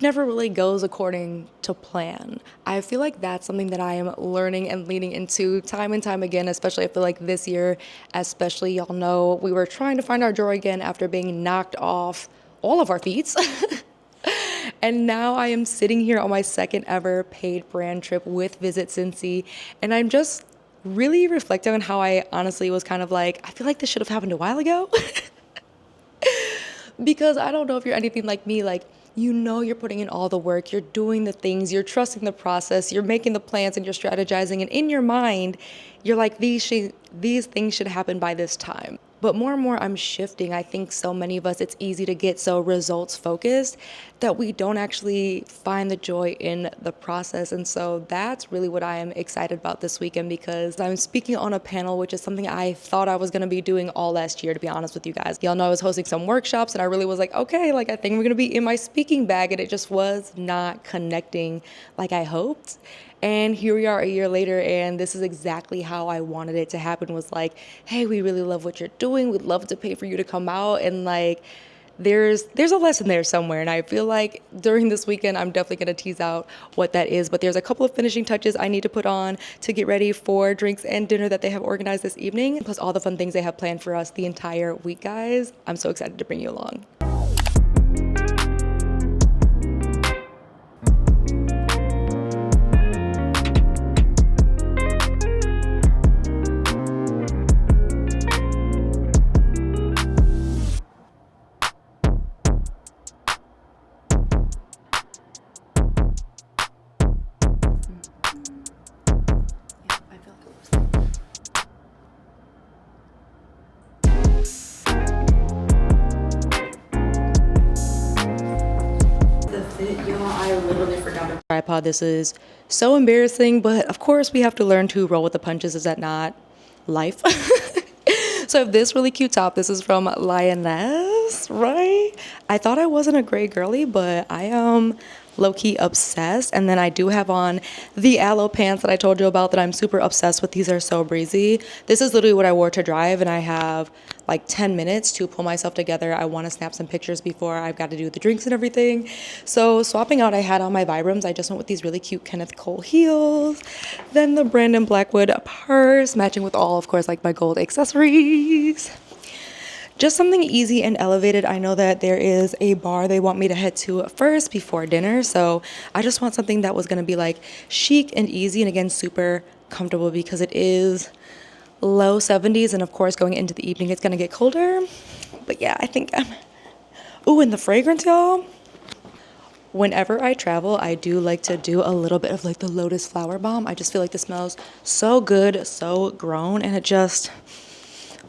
never really goes according to plan. I feel like that's something that I am learning and leaning into time and time again, especially I feel like this year, especially y'all know we were trying to find our joy again after being knocked off all of our feet. And now I am sitting here on my second ever paid brand trip with Visit Cincy, and I'm just really reflecting on how I honestly was kind of like, I feel like this should have happened a while ago. Because I don't know if you're anything like me, like, you know, you're putting in all the work, you're doing the things, you're trusting the process, you're making the plans and you're strategizing, and in your mind, you're like, these things should happen by this time. But more and more I'm shifting. I think so many of us, it's easy to get so results focused that we don't actually find the joy in the process. And so that's really what I am excited about this weekend, because I'm speaking on a panel, which is something I thought I was going to be doing all last year, to be honest with you guys. Y'all know I was hosting some workshops and I really was like, okay, like I think we're going to be in my speaking bag, and it just was not connecting like I hoped. And here we are a year later, and this is exactly how I wanted it to happen, was like, hey, we really love what you're doing. We'd love to pay for you to come out. And like, there's a lesson there somewhere. And I feel like during this weekend, I'm definitely going to tease out what that is. But there's a couple of finishing touches I need to put on to get ready for drinks and dinner that they have organized this evening, plus all the fun things they have planned for us the entire week, guys. I'm so excited to bring you along. Tripod. This is so embarrassing, but of course we have to learn to roll with the punches. Is that not life? So I have this really cute top. This is from Lioness, right? I thought I wasn't a gray girly, but I am low-key obsessed. And then I do have on the aloe pants that I told you about that I'm super obsessed with. These are so breezy. This is literally what I wore to drive, and I have like 10 minutes to pull myself together. I want to snap some pictures before I've got to do the drinks and everything. So swapping out, I had on my Vibrams. I just went with these really cute Kenneth Cole heels. Then the Brandon Blackwood purse, matching with all, of course, like my gold accessories. Just something easy and elevated. I know that there is a bar they want me to head to first before dinner, so I just want something that was going to be like chic and easy, and again, super comfortable, because it is low 70s, and of course going into the evening it's going to get colder. But yeah, I think ooh, and the fragrance, y'all. Whenever I travel, I do like to do a little bit of like the Lotus Flowerbomb. I just feel like this smells so good, so grown, and it just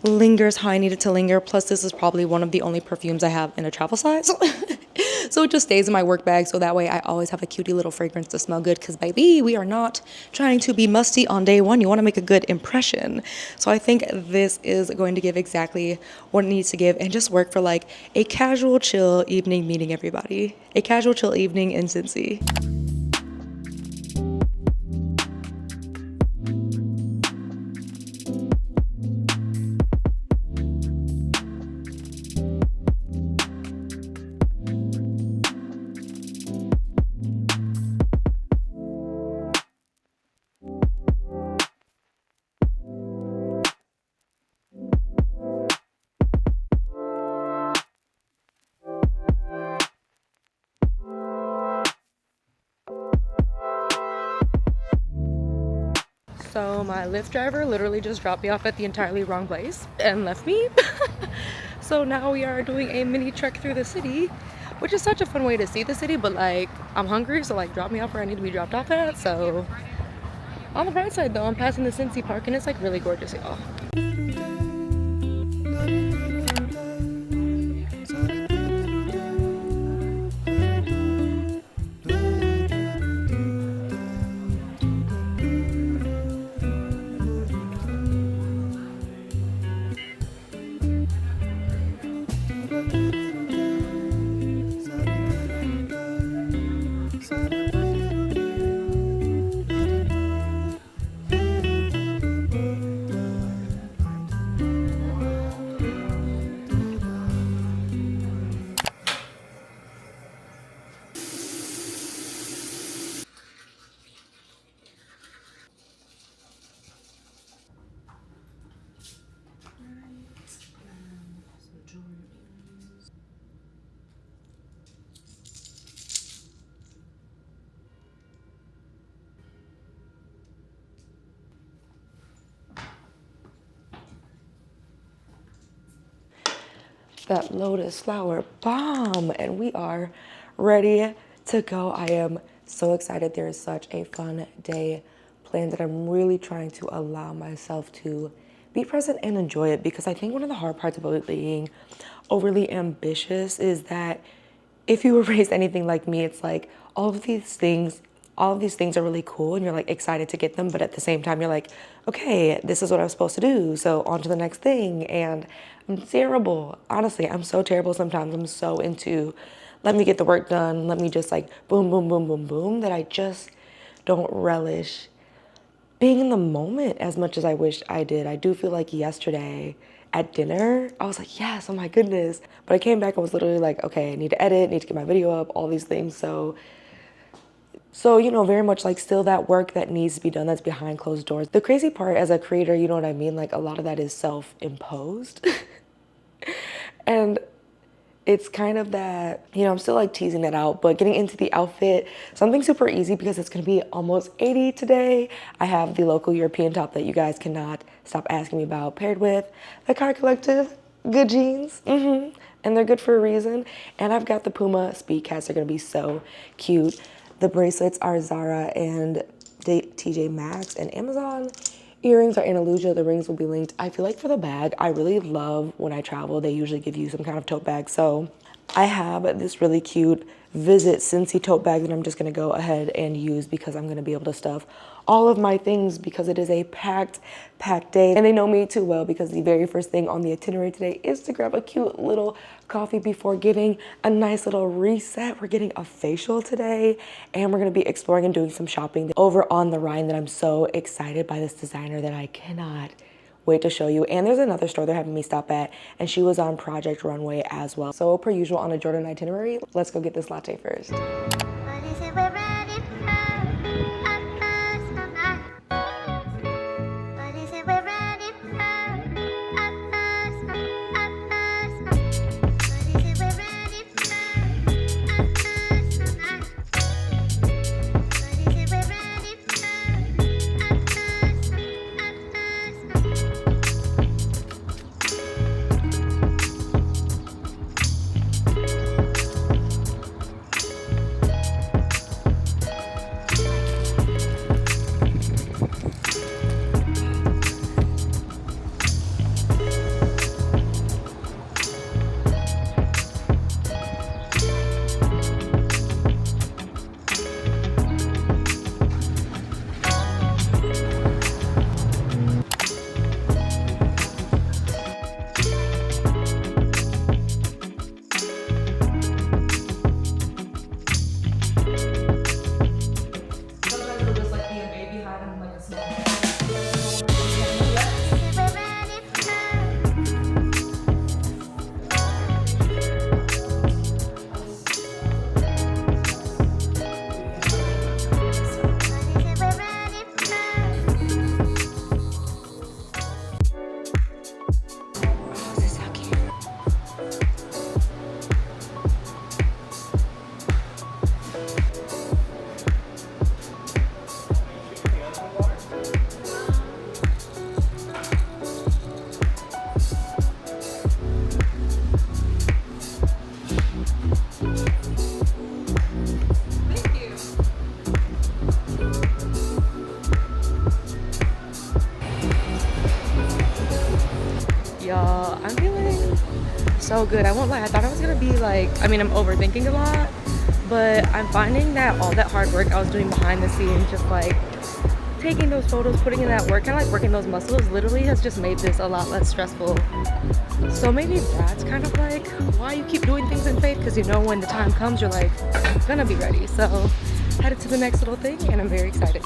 lingers how I need it to linger. Plus, this is probably one of the only perfumes I have in a travel size. So it just stays in my work bag, so that way I always have a cutie little fragrance to smell good, because baby, we are not trying to be musty on day one. You want to make a good impression. So I think this is going to give exactly what it needs to give, and just work for like a casual chill evening meeting everybody. A casual chill evening in Cincy. So my Lyft driver literally just dropped me off at the entirely wrong place and left me. So now we are doing a mini trek through the city, which is such a fun way to see the city, but like I'm hungry, so like drop me off where I need to be dropped off at. So on the bright side though, I'm passing the Cincy Park and it's like really gorgeous, y'all. that lotus flower bomb, and we are ready to go. I am so excited. There is such a fun day planned that I'm really trying to allow myself to be present and enjoy it, because I think one of the hard parts about being overly ambitious is that if you were raised anything like me, it's like all of these things are really cool and you're like excited to get them, but at the same time you're like, okay, this is what I'm supposed to do, so on to the next thing. And I'm terrible. Honestly, I'm so terrible sometimes. I'm so into let me get the work done, let me just like boom, boom, boom, boom, boom, that I just don't relish being in the moment as much as I wish I did. I do feel like yesterday at dinner, I was like, yes, oh my goodness. But I came back, I was literally like, okay, I need to edit, need to get my video up, all these things. So, you know, very much like still that work that needs to be done that's behind closed doors. The crazy part as a creator, you know what I mean? Like a lot of that is self-imposed. And it's kind of that, you know, I'm still like teasing that out, but getting into the outfit, something super easy because it's gonna be almost 80 today. I have the local European top that you guys cannot stop asking me about, paired with the Kai Collective good jeans. And they're good for a reason. And I've got the Puma speed cats. They're gonna be so cute. The bracelets are Zara and TJ Maxx and Amazon. Earrings are Andalusia. The rings will be linked. I feel like for the bag, I really love when I travel, they usually give you some kind of tote bag. So I have this really cute Visit Cincy tote bag that I'm just gonna go ahead and use because I'm gonna be able to stuff all of my things because it is a packed day. And they know me too well because the very first thing on the itinerary today is to grab a cute little coffee before getting a nice little reset. We're getting a facial today and we're gonna be exploring and doing some shopping over on the Rhine that I'm so excited by this designer that I cannot wait to show you. And there's another store they're having me stop at, and she was on Project Runway as well. So per usual on a Jordan itinerary, let's go get this latte first. Y'all, I'm feeling so good. I won't lie, I thought I was gonna be like, I mean, I'm overthinking a lot, but I'm finding that all that hard work I was doing behind the scenes, just like taking those photos, putting in that work, kind of like working those muscles, literally has just made this a lot less stressful. So maybe that's kind of like why you keep doing things in faith, because you know when the time comes, you're like, gonna be ready. So headed to the next little thing, and I'm very excited.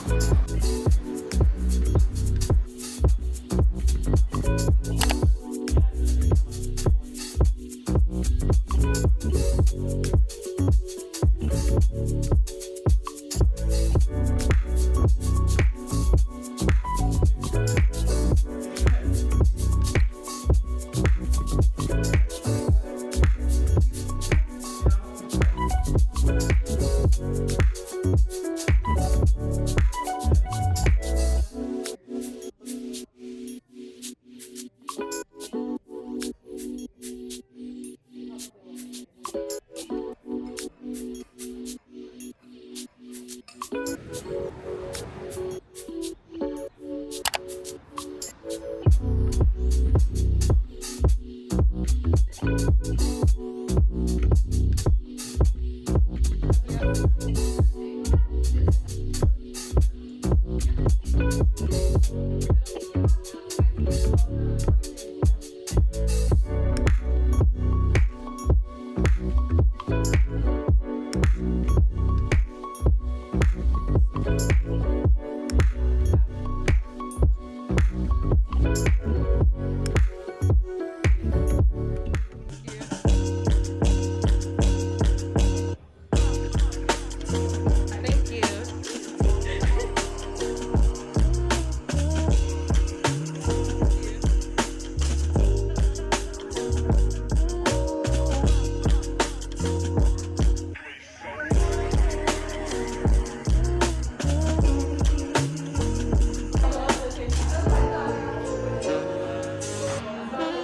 Thank you.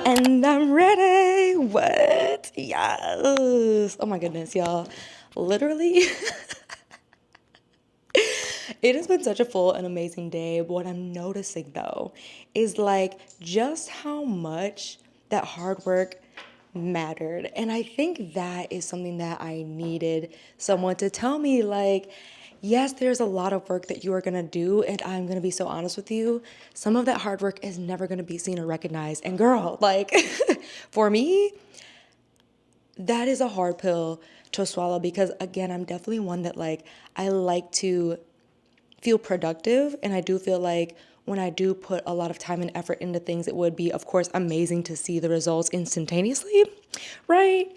And I'm ready. What? Yes. Oh my goodness, y'all. Literally, it has been such a full and amazing day. But what I'm noticing though is like just how much that hard work mattered. And I think that is something that I needed someone to tell me like, yes, there's a lot of work that you are going to do. And I'm going to be so honest with you. Some of that hard work is never going to be seen or recognized. And girl, like for me, that is a hard pill to swallow because again, I'm definitely one that like, I like to feel productive. And I do feel like when I do put a lot of time and effort into things, it would be, of course, amazing to see the results instantaneously, right?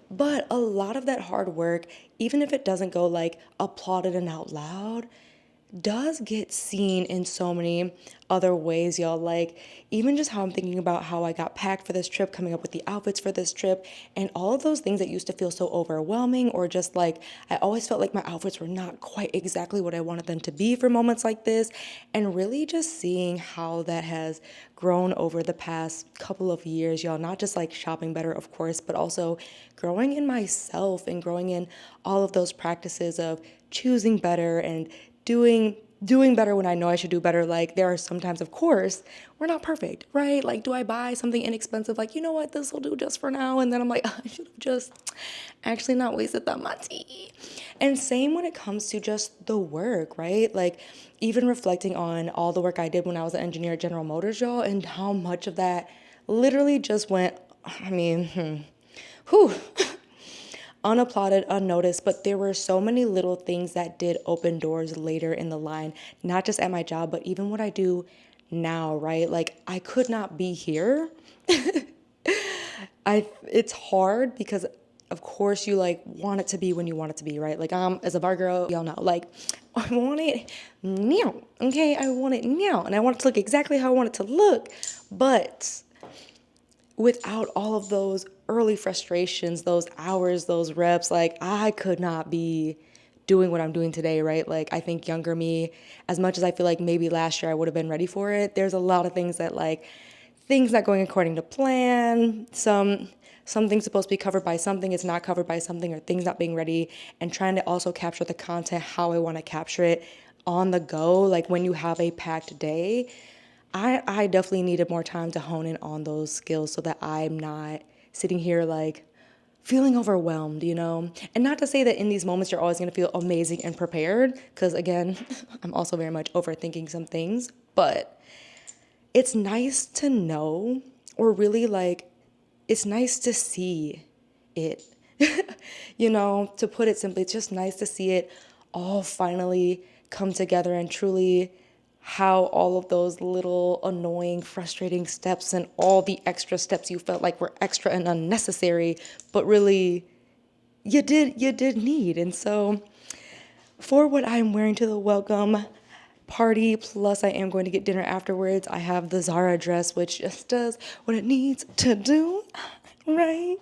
But a lot of that hard work, even if it doesn't go like applauded and out loud, does get seen in so many other ways, y'all. Like, even just how I'm thinking about how I got packed for this trip, coming up with the outfits for this trip, and all of those things that used to feel so overwhelming, or just like, I always felt like my outfits were not quite exactly what I wanted them to be for moments like this. And really just seeing how that has grown over the past couple of years, y'all. Not just like shopping better, of course, but also growing in myself and growing in all of those practices of choosing better and doing better when I know I should do better. Like there are sometimes, of course, we're not perfect, right? Like, do I buy something inexpensive? Like, you know what, this will do just for now. And then I'm like, I should have just actually not wasted that money. And same when it comes to just the work, right? Like even reflecting on all the work I did when I was an engineer at General Motors, y'all, and how much of that literally just went, whew, unapplauded, unnoticed, but there were so many little things that did open doors later in the line, not just at my job, but even what I do now, right? Like I could not be here. It's hard because of course you like want it to be when you want it to be, right? Like as a bar girl, y'all know, like I want it now, okay? I want it now, and I want it to look exactly how I want it to look, but without all of those early frustrations, those hours, those reps, like I could not be doing what I'm doing today, right? Like I think younger me, as much as I feel like maybe last year I would have been ready for it, there's a lot of things that like things not going according to plan, something's supposed to be covered by something, it's not covered by something, or things not being ready, and trying to also capture the content how I want to capture it on the go. Like when you have a packed day, I definitely needed more time to hone in on those skills so that I'm not sitting here like feeling overwhelmed, you know? And not to say that in these moments you're always going to feel amazing and prepared, because again, I'm also very much overthinking some things, but it's nice to know, or really like, it's nice to see it. You know, to put it simply, it's just nice to see it all finally come together and truly how all of those little annoying, frustrating steps and all the extra steps you felt like were extra and unnecessary, but really you did need. And so for what I'm wearing to the welcome party, plus I am going to get dinner afterwards, I have the Zara dress, which just does what it needs to do, right?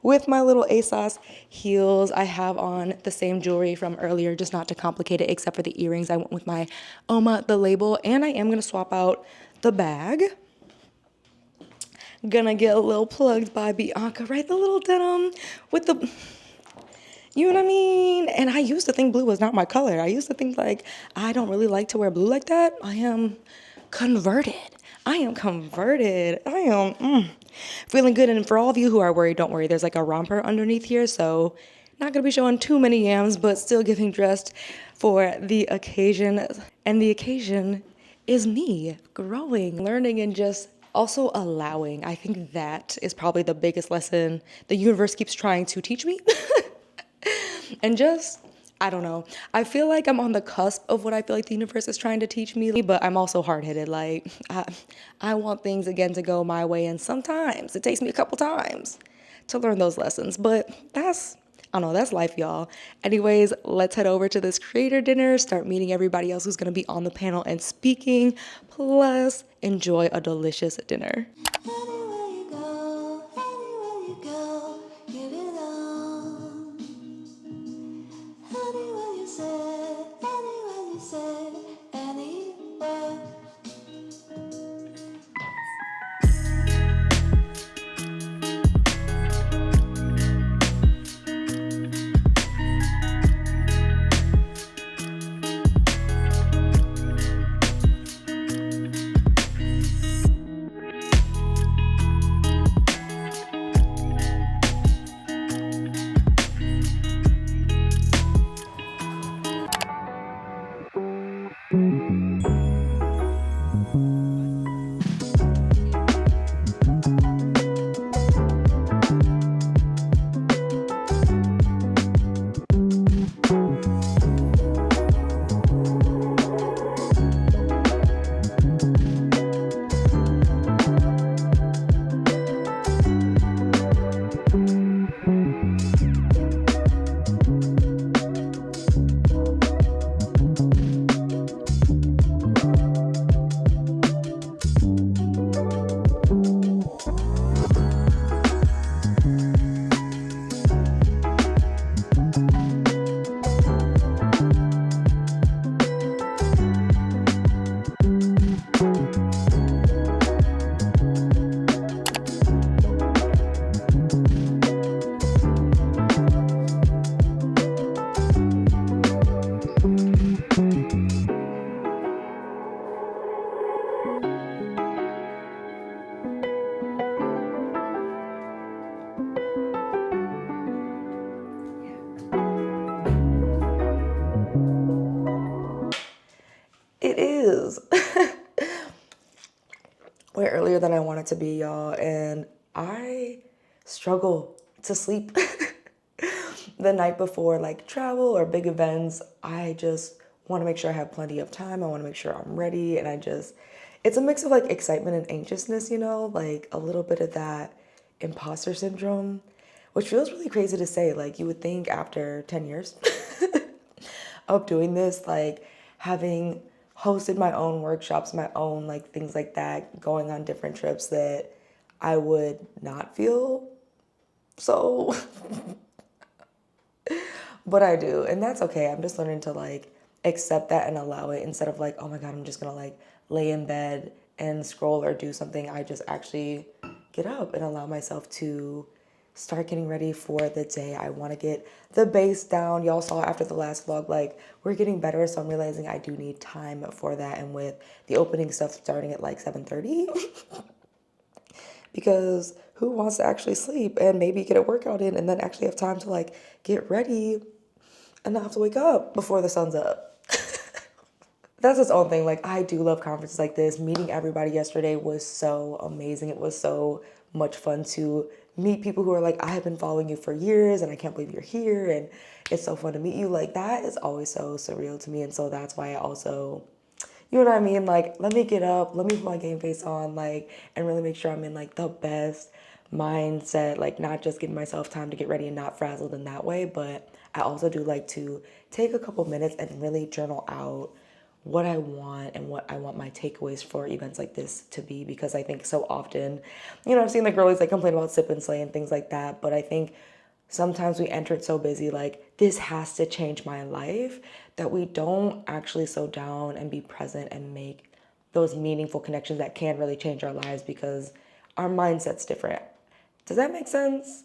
With my little ASOS heels, I have on the same jewelry from earlier, just not to complicate it, except for the earrings. I went with my Oma, the label, and I am going to swap out the bag. Gonna get a little plugged by Bianca, right? The little denim with the, you know what I mean? And I used to think blue was not my color. I used to think like, I don't really like to wear blue like that. I am converted. I am converted. I am feeling good. And for all of you who are worried, don't worry. There's like a romper underneath here, so not gonna be showing too many yams, but still getting dressed for the occasion. And the occasion is me growing, learning, and just also allowing. I think that is probably the biggest lesson the universe keeps trying to teach me. And just, I don't know. I feel like I'm on the cusp of what I feel like the universe is trying to teach me, but I'm also hard-headed. Like, I want things again to go my way, and sometimes it takes me a couple times to learn those lessons. But I don't know, that's life, y'all. Anyways, let's head over to this creator dinner, start meeting everybody else who's gonna be on the panel and speaking, plus enjoy a delicious dinner. Anywhere you go, give it all. Anywhere you say, anywhere. It is way earlier than I want it to be, y'all, and I struggle to sleep the night before like travel or big events. I just want to make sure I have plenty of time. I want to make sure I'm ready, and it's a mix of like excitement and anxiousness, like a little bit of that imposter syndrome, which feels really crazy to say. Like, you would think after 10 years of doing this, like having hosted my own workshops, my own like things like that, going on different trips, that I would not feel so, but I do. And that's okay. I'm just learning to like accept that and allow it, instead of like, oh my God, I'm just gonna like lay in bed and scroll or do something. I just actually get up and allow myself to start getting ready for the day. I want to get the base down. Y'all saw after the last vlog, like, we're getting better, so I'm realizing I do need time for that. And with the opening stuff starting at like 7:30, because who wants to actually sleep and maybe get a workout in and then actually have time to like get ready and not have to wake up before the sun's up? That's its own thing. Like, I do love conferences like this. Meeting everybody yesterday was so amazing. It was so much fun to meet people who are like, I have been following you for years and I can't believe you're here, and it's so fun to meet you. Like, that is always so surreal to me. And so that's why I also, you know what I mean? Like, let me get up, let me put my game face on, like, and really make sure I'm in like the best mindset, like not just giving myself time to get ready and not frazzled in that way, but I also do like to take a couple minutes and really journal out what I want and what I want my takeaways for events like this to be. Because I think so often, I've seen the girlies like complain about sip and slay and things like that, but I think sometimes we enter it so busy, like, this has to change my life, that we don't actually slow down and be present and make those meaningful connections that can really change our lives, because our mindset's different. Does that make sense?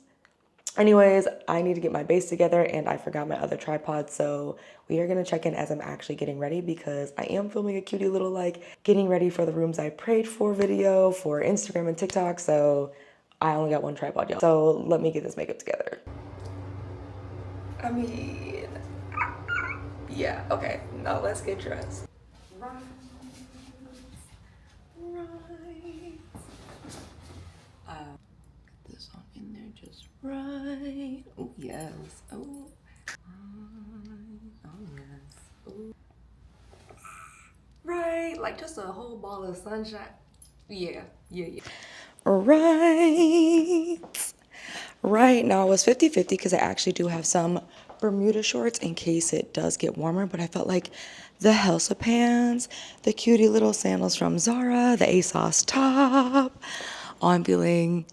Anyways, I need to get my base together and I forgot my other tripod, so we are gonna check in as I'm actually getting ready because I am filming a cutie little like getting ready for the rooms I prayed for video for Instagram and TikTok, so I only got one tripod, y'all. So let me get this makeup together. I mean, yeah, okay, now let's get dressed. Right. Get this on in there just right. Oh, yes. Oh. Oh, yes. Oh. Right. Like just a whole ball of sunshine. Yeah. Right. Right now it was 50-50 because I actually do have some Bermuda shorts in case it does get warmer, but I felt like the Helsa pants, the cutie little sandals from Zara, the ASOS top. Oh, I'm feeling,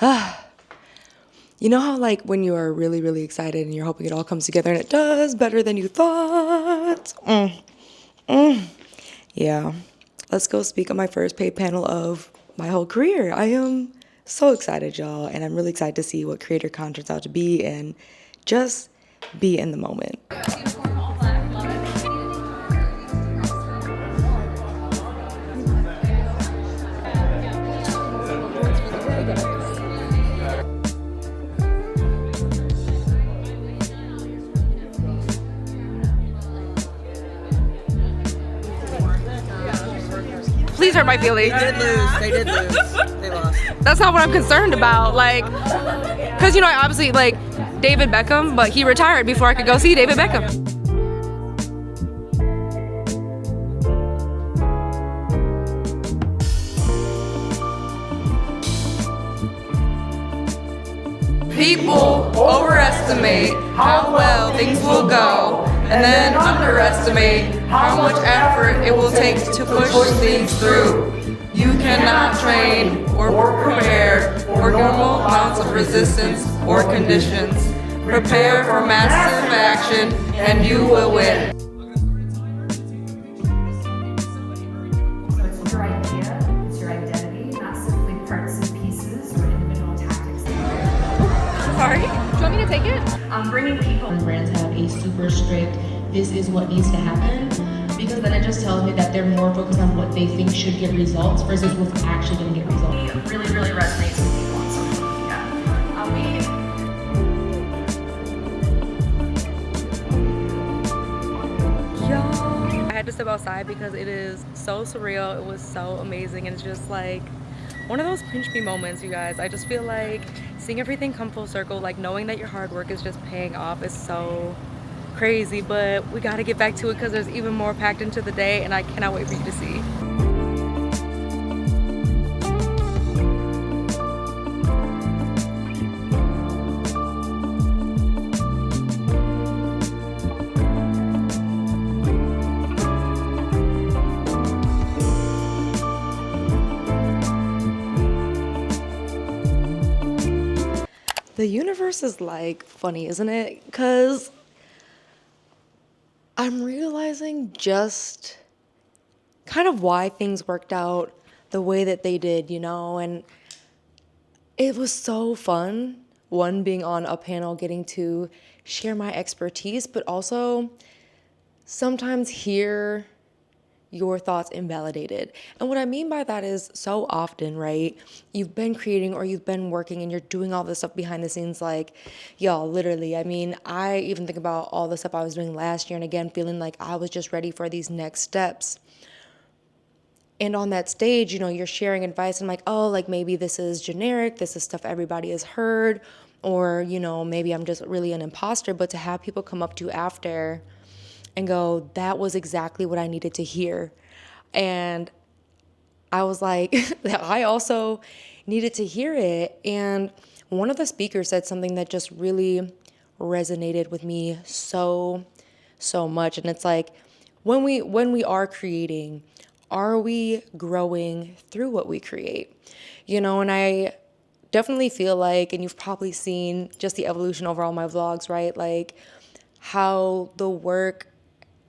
you know how like when you are really, really excited and you're hoping it all comes together and it does better than you thought? Yeah. Let's go speak on my first paid panel of my whole career. I am so excited, y'all, and I'm really excited to see what CreatorCon turns out to be and just be in the moment. Please hurt my feelings. They did lose. They did lose. They lost. That's not what I'm concerned about. Like, because, you know, I obviously like David Beckham, but he retired before I could go see David Beckham. People overestimate how well things will go and then underestimate how much effort it will take to push things through. You cannot train or prepare for normal amounts of resistance or conditions. Prepare for massive action and you will win. So it's your idea, it's your identity, not simply parts and pieces or individual tactics. Sorry, do you want me to take it? I'm bringing people. Brands have a super strict, this is what needs to happen, because then it just tells me that they're more focused on what they think should get results versus what's actually going to get results. It really, really resonates with people on social media. Y'all, I had to step outside because it is so surreal. It was so amazing. And it's just like one of those pinch me moments, you guys. I just feel like seeing everything come full circle, like knowing that your hard work is just paying off is so crazy, but we got to get back to it because there's even more packed into the day and I cannot wait for you to see. The universe is like funny, isn't it? Because I'm realizing just kind of why things worked out the way that they did, you know? And it was so fun, one, being on a panel, getting to share my expertise, but also sometimes hear your thoughts invalidated. And what I mean by that is so often, right? You've been creating or you've been working and you're doing all this stuff behind the scenes, like, y'all, literally. I mean, I even think about all the stuff I was doing last year and again, feeling like I was just ready for these next steps. And on that stage, you know, you're sharing advice and like, oh, like maybe this is generic, this is stuff everybody has heard, or, you know, maybe I'm just really an imposter. But to have people come up to you after and go, that was exactly what I needed to hear. And I was like, I also needed to hear it. And one of the speakers said something that just really resonated with me so much. And it's like, when we are creating, are we growing through what we create? You know, and I definitely feel like, and you've probably seen just the evolution over all my vlogs, right? Like how the work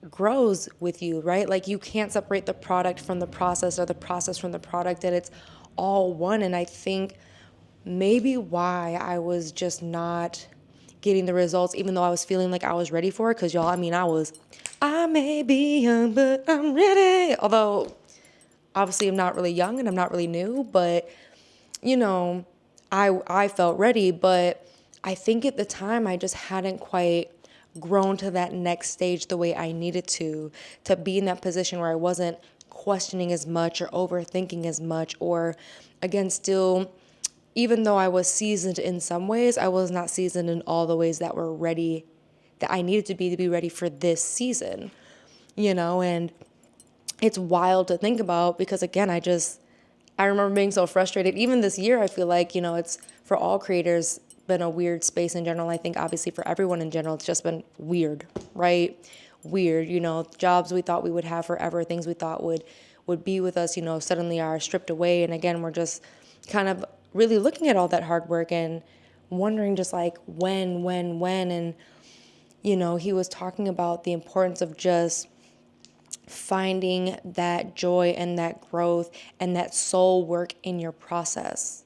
grows with you, right? Like you can't separate the product from the process or the process from the product, and it's all one. And I think maybe why I was just not getting the results, even though I was feeling like I was ready for it. Because y'all, I mean, I may be young, but I'm ready. Although, obviously, I'm not really young and I'm not really new, but, you know, I felt ready. But I think at the time, I just hadn't quite grown to that next stage the way I needed to be in that position where I wasn't questioning as much or overthinking as much, or again, still, even though I was seasoned in some ways, I was not seasoned in all the ways that were ready, that I needed to be ready for this season, you know. And it's wild to think about because, again, I remember being so frustrated. Even this year, I feel like, you know, it's for all creators been a weird space in general. I think obviously for everyone in general, it's just been weird, right? Weird, you know, jobs we thought we would have forever, things we thought would be with us, you know, suddenly are stripped away. And again, we're just kind of really looking at all that hard work and wondering just like when. And, you know, he was talking about the importance of just finding that joy and that growth and that soul work in your process.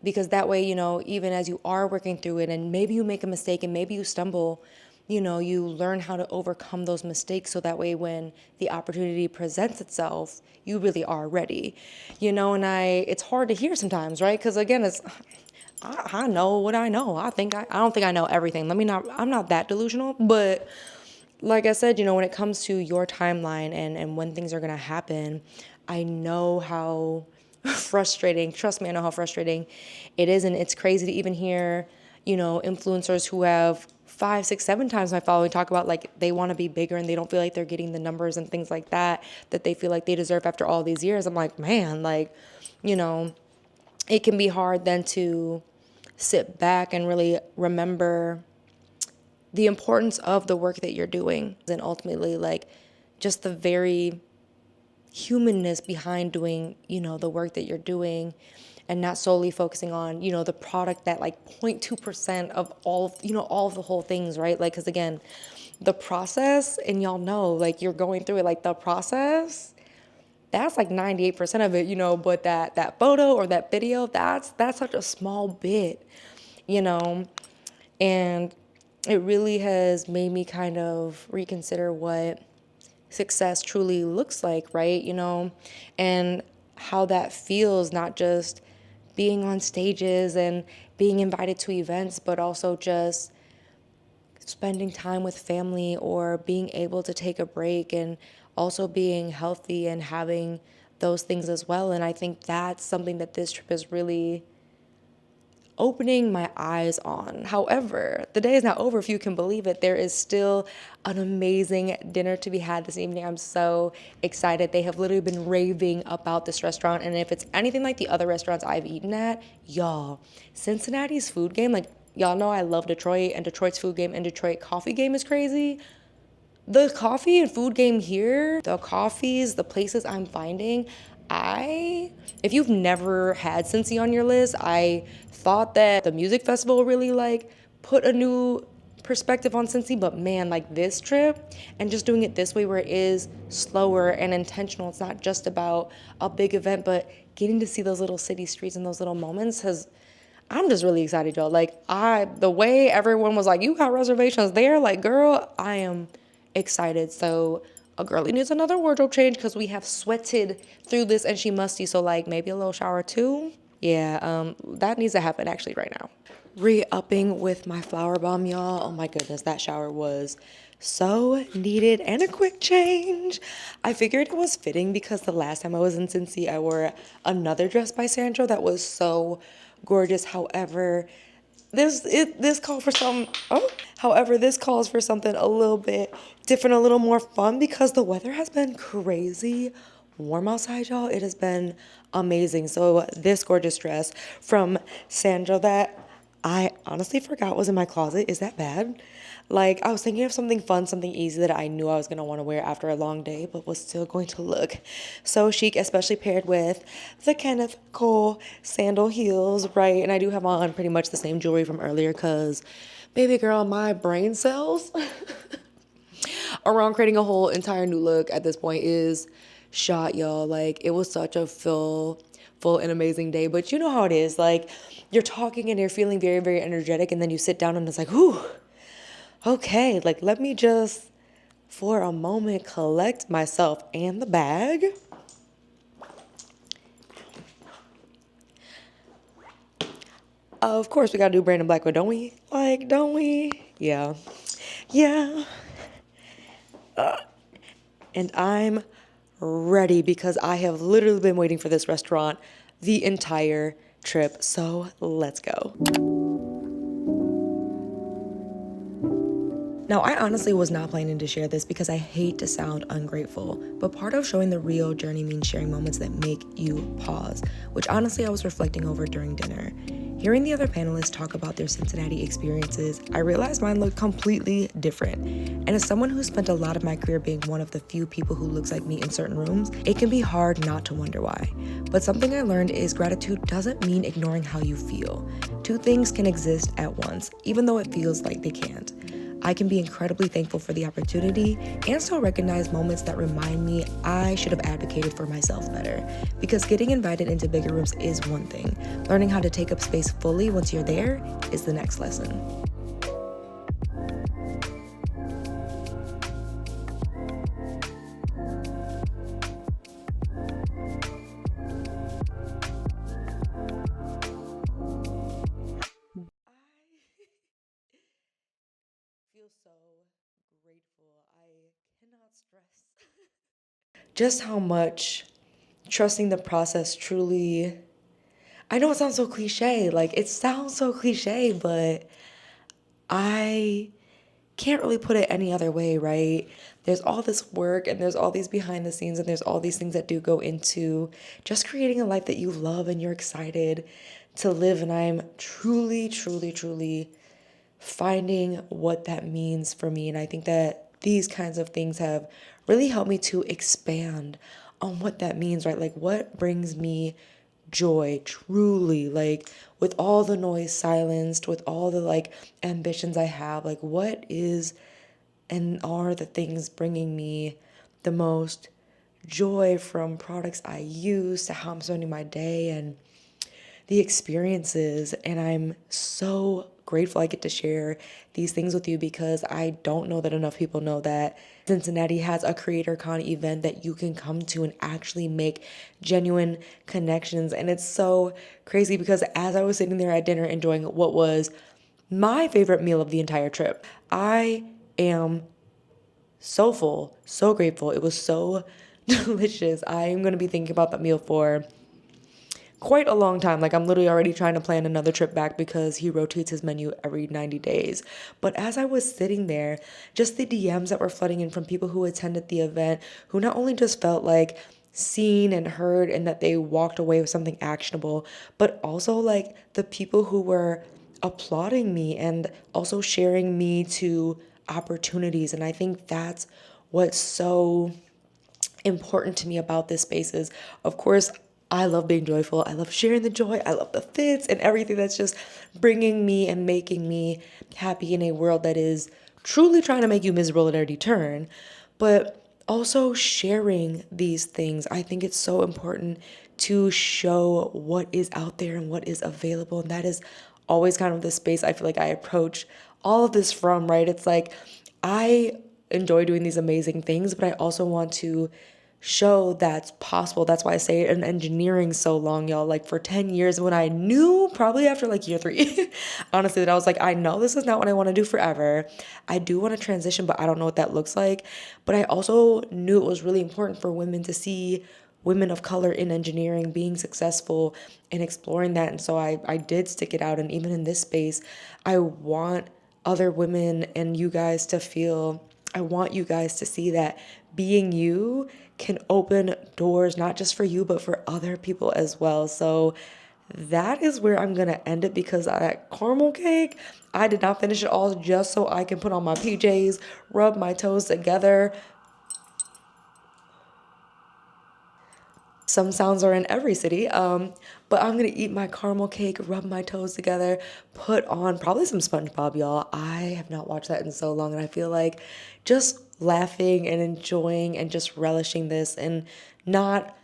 Because that way, you know, even as you are working through it and maybe you make a mistake and maybe you stumble, you know, you learn how to overcome those mistakes so that way when the opportunity presents itself, you really are ready, you know. And it's hard to hear sometimes, right? Because again, I know what I know. I don't think I know everything. I'm not that delusional, but like I said, you know, when it comes to your timeline and when things are going to happen, I know how frustrating, trust me, I know how frustrating it is. And it's crazy to even hear, you know, influencers who have 5, 6, 7 times my following talk about like they want to be bigger and they don't feel like they're getting the numbers and things like that they feel like they deserve after all these years. I'm like, man, like, you know, it can be hard then to sit back and really remember the importance of the work that you're doing and ultimately like just the very humanness behind doing, you know, the work that you're doing and not solely focusing on, you know, the product that like 0.2% of all, you know, all of the whole things, right? Like, because again, the process, and y'all know, like you're going through it, like the process, that's like 98% of it, you know, but that photo or that video, that's such a small bit, you know. And it really has made me kind of reconsider what success truly looks like, right? You know, and how that feels, not just being on stages and being invited to events, but also just spending time with family or being able to take a break and also being healthy and having those things as well. And I think that's something that this trip is really opening my eyes on. However, the day is not over, if you can believe it. There is still an amazing dinner to be had this evening. I'm so excited. They have literally been raving about this restaurant. And if it's anything like the other restaurants I've eaten at, y'all, Cincinnati's food game, like y'all know I love Detroit and Detroit's food game and Detroit coffee game is crazy. The coffee and food game here, the coffees, the places I'm finding, if you've never had Cincy on your list, I thought that the music festival really like put a new perspective on Cincy, but man, like this trip and just doing it this way where it is slower and intentional, it's not just about a big event, but getting to see those little city streets and those little moments I'm just really excited, y'all. Like the way everyone was like, you got reservations there, like girl, I am excited. So a girlie needs another wardrobe change because we have sweated through this and she musty. So like maybe a little shower too. Yeah, that needs to happen actually right now. Re-upping with my Flowerbomb, y'all. Oh my goodness, that shower was so needed and a quick change. I figured it was fitting because the last time I was in Cincy, I wore another dress by Sandro that was so gorgeous. However, this calls for this calls for something a little bit different, a little more fun because the weather has been crazy warm outside, y'all. It has been amazing. So this gorgeous dress from Sandro that I honestly forgot was in my closet. Is that bad? Like, I was thinking of something fun, something easy that I knew I was going to want to wear after a long day, but was still going to look so chic, especially paired with the Kenneth Cole sandal heels, right? And I do have on pretty much the same jewelry from earlier because, baby girl, my brain cells around creating a whole entire new look at this point is shot, y'all. Like, it was such a full and amazing day. But you know how it is. Like, you're talking and you're feeling very, very energetic, and then you sit down and it's like, whew, okay, like, let me just, for a moment, collect myself and the bag. Of course, we gotta do Brandon Blackwood, don't we? Like, don't we? Yeah. Yeah. And I'm ready because I have literally been waiting for this restaurant the entire trip. So let's go. Now, I honestly was not planning to share this because I hate to sound ungrateful, but part of showing the real journey means sharing moments that make you pause, which honestly I was reflecting over during dinner. Hearing the other panelists talk about their Cincinnati experiences, I realized mine looked completely different. And as someone who spent a lot of my career being one of the few people who looks like me in certain rooms, it can be hard not to wonder why. But something I learned is gratitude doesn't mean ignoring how you feel. Two things can exist at once, even though it feels like they can't. I can be incredibly thankful for the opportunity and still recognize moments that remind me I should have advocated for myself better. Because getting invited into bigger rooms is one thing. Learning how to take up space fully once you're there is the next lesson. Feel so grateful. I cannot stress just how much trusting the process truly. I know it sounds so cliche, like it sounds so cliche, but I can't really put it any other way, right? There's all this work and there's all these behind the scenes and there's all these things that do go into just creating a life that you love and you're excited to live. And I'm truly, truly, truly finding what that means for me. And I think that these kinds of things have really helped me to expand on what that means, right? Like, what brings me joy truly, like, with all the noise silenced, with all the like ambitions I have, like, what is and are the things bringing me the most joy, from products I use to how I'm spending my day and the experiences. And I'm so grateful I get to share these things with you because I don't know that enough people know that Cincinnati has a CreatorCon event that you can come to and actually make genuine connections. And it's so crazy because as I was sitting there at dinner enjoying what was my favorite meal of the entire trip, I am so full, so grateful. It was so delicious. I am going to be thinking about that meal for quite a long time. Like, I'm literally already trying to plan another trip back because he rotates his menu every 90 days. But as I was sitting there, just the DMs that were flooding in from people who attended the event, who not only just felt like seen and heard and that they walked away with something actionable, but also like the people who were applauding me and also sharing me to opportunities. And I think that's what's so important to me about this space is, of course, I love being joyful. I love sharing the joy. I love the fits and everything that's just bringing me and making me happy in a world that is truly trying to make you miserable at every turn. But also sharing these things. I think it's so important to show what is out there and what is available. And that is always kind of the space I feel like I approach all of this from, right? It's like I enjoy doing these amazing things, but I also want to show that's possible. That's why I say it in engineering so long, y'all. Like, for 10 years, when I knew probably after like year 3, honestly, that I was like, I know this is not what I want to do forever. I do want to transition, but I don't know what that looks like. But I also knew it was really important for women to see women of color in engineering being successful and exploring that. And so I did stick it out. And even in this space, I want other women and you guys to feel, I want you guys to see that being you can open doors, not just for you, but for other people as well. So that is where I'm going to end it, because that caramel cake, I did not finish it all just so I can put on my PJs, rub my toes together. Some sounds are in every city, but I'm gonna eat my caramel cake, rub my toes together, put on probably some SpongeBob, y'all. I have not watched that in so long, and I feel like just laughing and enjoying and just relishing this and not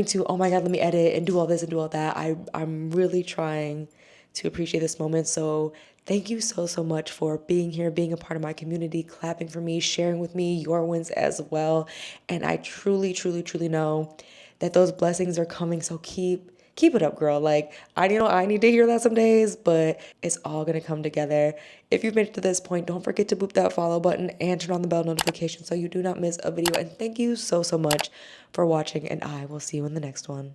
to, oh my God, let me edit and do all this and do all that. I'm really trying to appreciate this moment. So thank you so, so much for being here, being a part of my community, clapping for me, sharing with me your wins as well. And I truly, truly, truly know that those blessings are coming. So keep it up, girl. Like, I need to hear that some days, but it's all gonna come together. If you've made it to this point, don't forget to boop that follow button and turn on the bell notification so you do not miss a video. And thank you so, so much for watching, and I will see you in the next one.